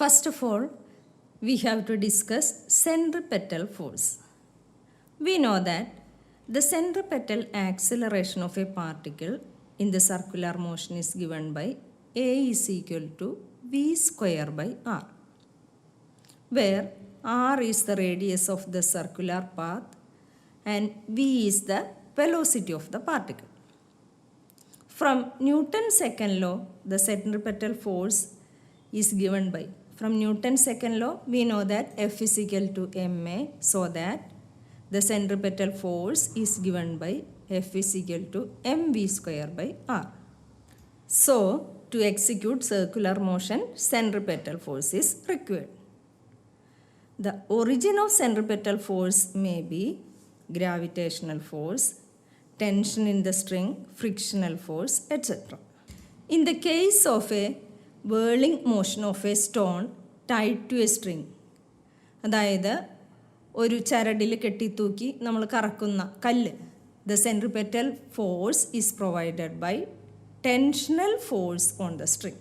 First of all, we have to discuss centripetal force. We know that the centripetal acceleration of a particle in the circular motion is given by A is equal to V square by R, where R is the radius of the circular path and V is the velocity of the particle. From Newton's second law, the centripetal force is given by, from Newton's second law, we know that F is equal to ma, so that the centripetal force is given by F is equal to mv square by R. So, to execute circular motion, centripetal force is required. The origin of centripetal force may be gravitational force, tension in the string, frictional force, etc. In the case of a whirling motion of a stone tied to a string, അതായത് ഒരു ചരടിൽ കെട്ടിത്തൂക്കി നമ്മൾ കറക്കുന്ന കല്ല്, the centripetal force is provided by tensional force on the string.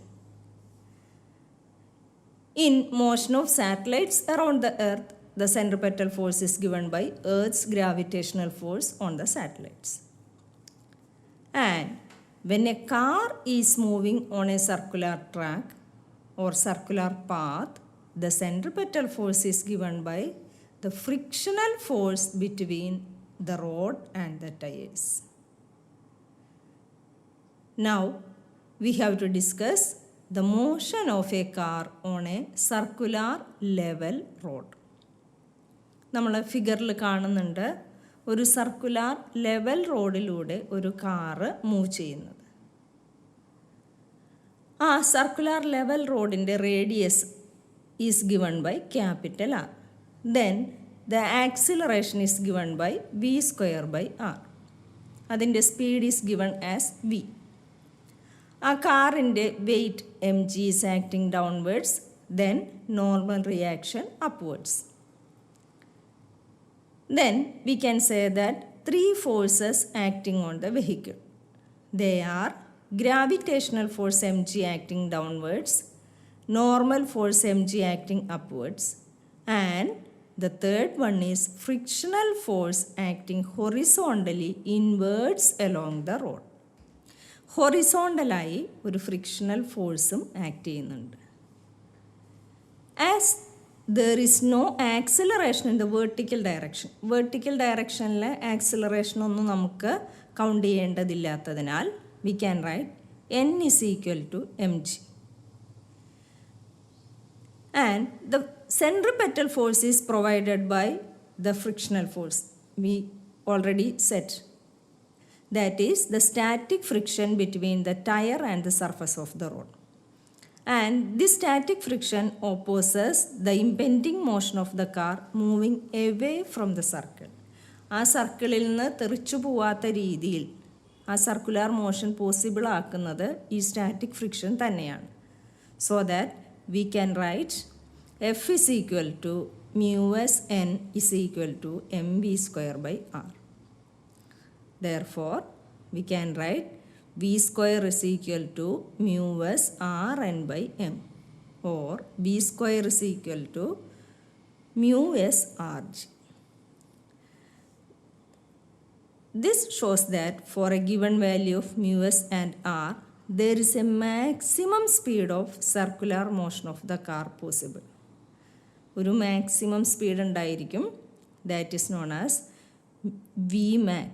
In motion of satellites around the earth, the centripetal force is given by Earth's gravitational force on the satellites. And when a car is moving on a circular track or circular path, the centripetal force is given by the frictional force between the rod and the tires. Now, we have to discuss the motion of a car on a circular level road. നമ്മൾ ഫിഗറിൽ കാണുന്നുണ്ട് ഒരു circular level റോഡിലൂടെ ഒരു car move ചെയ്യുന്നത്. ആ circular level റോഡിൻ്റെ radius is given by capital R. Then the acceleration is given by V square by R. അതിൻ്റെ speed is given as V. ആ കാറിൻ്റെ weight M G is acting downwards, then normal reaction upwards. Then we can say that three forces acting on the vehicle. They are gravitational force mg acting downwards, normal force mg acting upwards, and the third one is frictional force acting horizontally inwards along the road. ഹൊറിസോണ്ടലായി ഒരു frictional ഫോഴ്സും act ചെയ്യുന്നുണ്ട്. As there is no acceleration in the vertical direction. Vertical direction acceleration ഒന്നും നമുക്ക് count ചെയ്യേണ്ടതില്ലാത്തതിനാൽ we can write n is equal to mg. And the centripetal force is provided by the frictional force. We already said. That is the static friction between the tire and the surface of the road. And this static friction opposes the impending motion of the car moving away from the circle. ആ സർക്കിളിൽ നിന്ന് തെറിച്ചു പോവാത്ത രീതിയിൽ ആ circular motion possible ആക്കുന്നത് ഈ static friction തന്നെയാണ്. So that we can write F is equal to mu S N is equal to M V square by R. Therefore, we can write V square is equal to mu s r n by m, or V square is equal to mu s r g. This shows that for a given value of mu s and r, there is a maximum speed of circular motion of the car possible. ഒരു maximum speed ഉണ്ടായിരിക്കും, that is known as V max.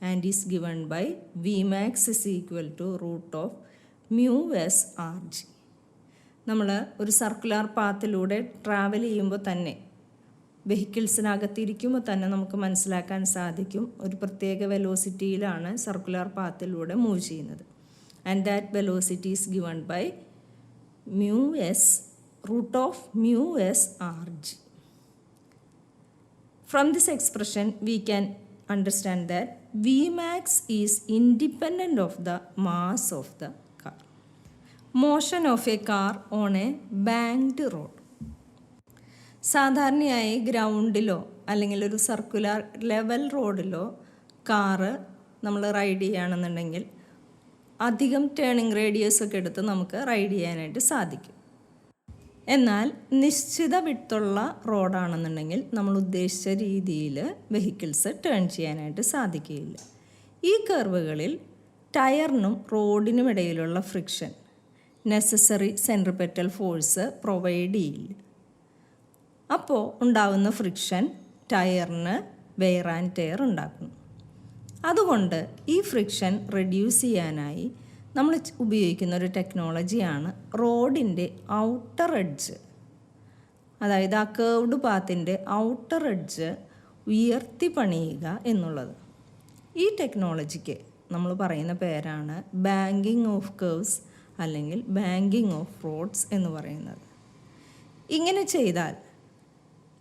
And is given by V max is equal to root of mu s r g. നമ്മൾ ഒരു circular പാത്തിലൂടെ travel ചെയ്യുമ്പോൾ തന്നെ വെഹിക്കിൾസിനകത്തിരിക്കുമ്പോൾ തന്നെ നമുക്ക് മനസ്സിലാക്കാൻ സാധിക്കും ഒരു പ്രത്യേക വെലോസിറ്റിയിലാണ് സർക്കുലാർ പാത്തിലൂടെ മൂവ് ചെയ്യുന്നത്. And that velocity is given by mu s root of mu s r g. From this expression we can understand that Vmax is independent of the mass of the car. Motion of a car on a banked road. സാധാരണയായി ഗ്രൗണ്ടിലോ അല്ലെങ്കിൽ ഒരു circular level റോഡിലോ car നമ്മൾ ride ചെയ്യുകയാണെന്നുണ്ടെങ്കിൽ അധികം turning radius ഒക്കെ എടുത്ത് നമുക്ക് ride ചെയ്യാനായിട്ട് സാധിക്കും. എന്നാൽ നിശ്ചിത വിട്ടുള്ള റോഡാണെന്നുണ്ടെങ്കിൽ നമ്മൾ ഉദ്ദേശിച്ച രീതിയിൽ വെഹിക്കിൾസ് ടേൺ ചെയ്യാനായിട്ട് സാധിക്കുകയില്ല. ഈ കർവുകളിൽ ടയറിനും റോഡിനും ഇടയിലുള്ള friction necessary centripetal force provide ചെയ്യില്ല. അപ്പോൾ ഉണ്ടാകുന്ന ഫ്രിക്ഷൻ ടയറിന് വെയർ ആൻഡ് ടയർ ഉണ്ടാക്കുന്നു. അതുകൊണ്ട് ഈ ഫ്രിക്ഷൻ റെഡ്യൂസ് ചെയ്യാനായി നമ്മൾ ഉപയോഗിക്കുന്ന ഒരു ടെക്നോളജിയാണ് റോഡിൻ്റെ ഔട്ടർ എഡ്ജ്, അതായത് ആ കേർവ്ഡ് പാത്തിൻ്റെ ഔട്ടർ എഡ്ജ് ഉയർത്തി പണിയുക എന്നുള്ളത്. ഈ ടെക്നോളജിക്ക് നമ്മൾ പറയുന്ന പേരാണ് ബാങ്കിങ് ഓഫ് കേർവ്സ് അല്ലെങ്കിൽ ബാങ്കിങ് ഓഫ് റോഡ്സ് എന്ന് പറയുന്നത്. ഇങ്ങനെ ചെയ്താൽ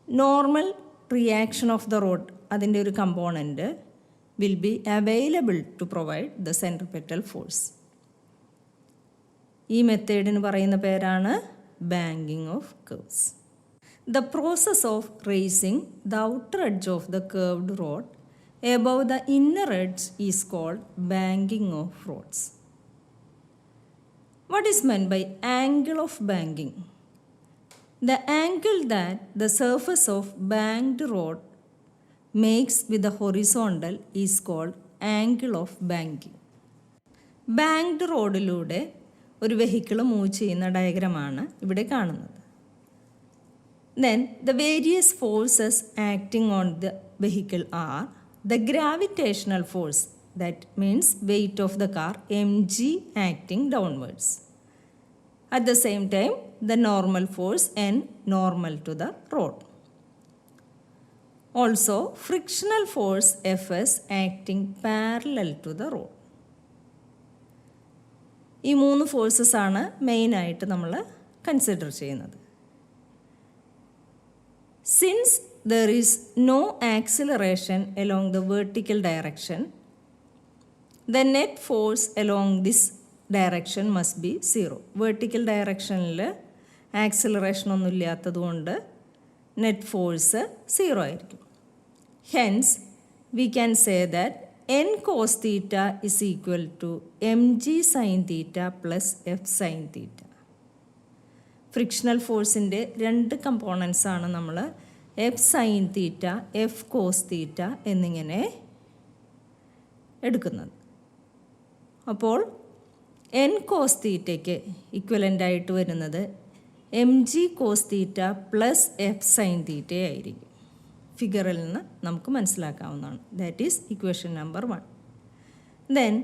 normal reaction of the road, അതിൻ്റെ ഒരു component will be available to provide the centripetal force. ഈ മെത്തേഡിന് പറയുന്ന പേരാണ് banking of curves. The process of raising the outer edge of the curved road above the inner edge is called banking of roads. What is meant by angle of banking? The angle that the surface of banked road makes with the horizontal is called angle of banking. Banked റോഡിലൂടെ ഒരു vehicle move ചെയ്യുന്ന ഡയഗ്രമാണ് ഇവിടെ കാണുന്നത്. Then the various forces acting on the vehicle are the gravitational force, that means weight of the car, mg, acting downwards. At the same time, the normal force, n, normal to the road. Also, frictional force, fs, acting parallel to the road. ഈ 3 forces ആണ് മെയിനായിട്ട് നമ്മൾ consider ചെയ്യുന്നത്. Since there is no acceleration along the vertical direction, the net force along this direction must be 0. Vertical directionൽ acceleration ഒന്നും ഇല്ലാത്തതുകൊണ്ട് net force 0 ആയിരിക്കും. Hence, we can say that n cos theta is equal to mg sin theta plus f sin theta. Frictional ഫോഴ്സിൻ്റെ 2 components ആണ് നമ്മൾ F sin theta, F cos theta എന്നിങ്ങനെ എടുക്കുന്നത്. അപ്പോൾ N cos തീറ്റയ്ക്ക് ഇക്വലൻ്റായിട്ട് വരുന്നത് M G cos theta plus F sin theta ആയിരിക്കും. ഫിഗറിൽ നിന്ന് നമുക്ക് മനസ്സിലാക്കാവുന്നതാണ്. That is equation number 1. Then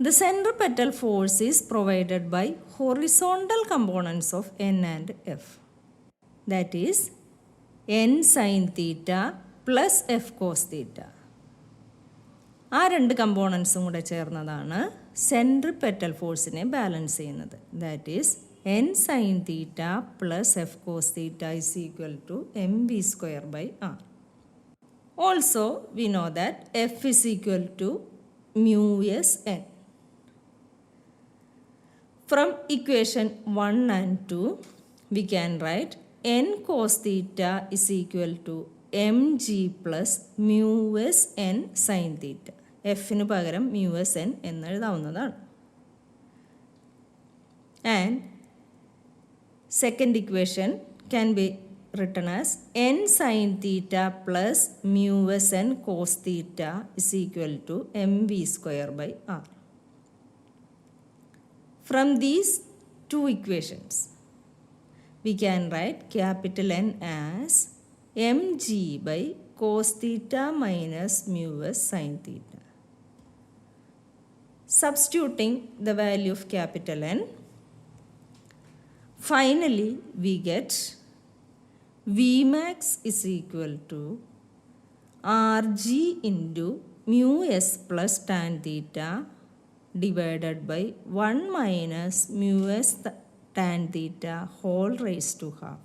the centripetal force is provided by horizontal components of n and f. That is n sin theta plus f cos theta. ആ 2 കമ്പോണൻസും കൂടെ ചേർന്നതാണ് centripetal ഫോഴ്സിനെ balance ചെയ്യുന്നത്. That is n sin theta plus f cos theta is equal to mv square by r. Also, we know that f is equal to mu s n. From equation 1 and 2, we can write n cos theta is equal to mg plus mu s n sin theta. Fന് പകരം mu s n എന്ന് എഴുതാവുന്നതാണ്. And second equation can be written as n sin theta plus mu s n cos theta is equal to mv square by r. From these 2 equations, we can write capital N as mg by cos theta minus mu s sin theta. Substituting the value of capital N, finally we get Vmax is equal to Rg into mu s plus tan theta divided by 1 minus mu s tan theta whole raised to half.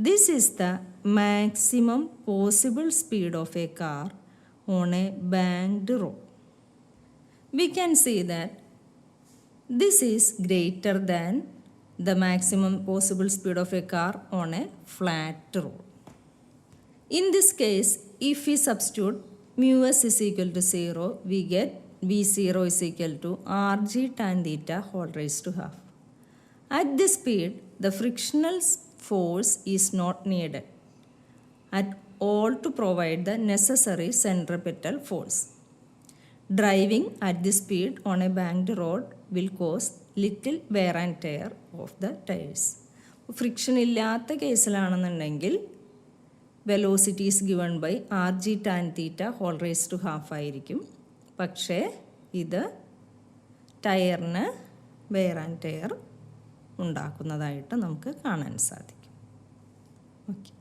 This is the maximum possible speed of a car on a banked road. We can see that this is greater than the maximum possible speed of a car on a flat road. In this case, if we substitute mu s is equal to 0, we get V0 is equal to Rg tan theta whole raised to half. At this speed, the frictional force is not needed at all to provide the necessary centripetal force. Driving at this speed on a banked road will cause little wear and tear of the tires. Friction ഇല്ലാത്ത കേസിലാണെന്നുണ്ടെങ്കിൽ velocity is given by R G tan theta whole raise to half ആയിരിക്കും. പക്ഷേ ഇത് ടയറിന് wear and tear ഉണ്ടാക്കുന്നതായിട്ട് നമുക്ക് കാണാൻ സാധിക്കും. ഓക്കെ.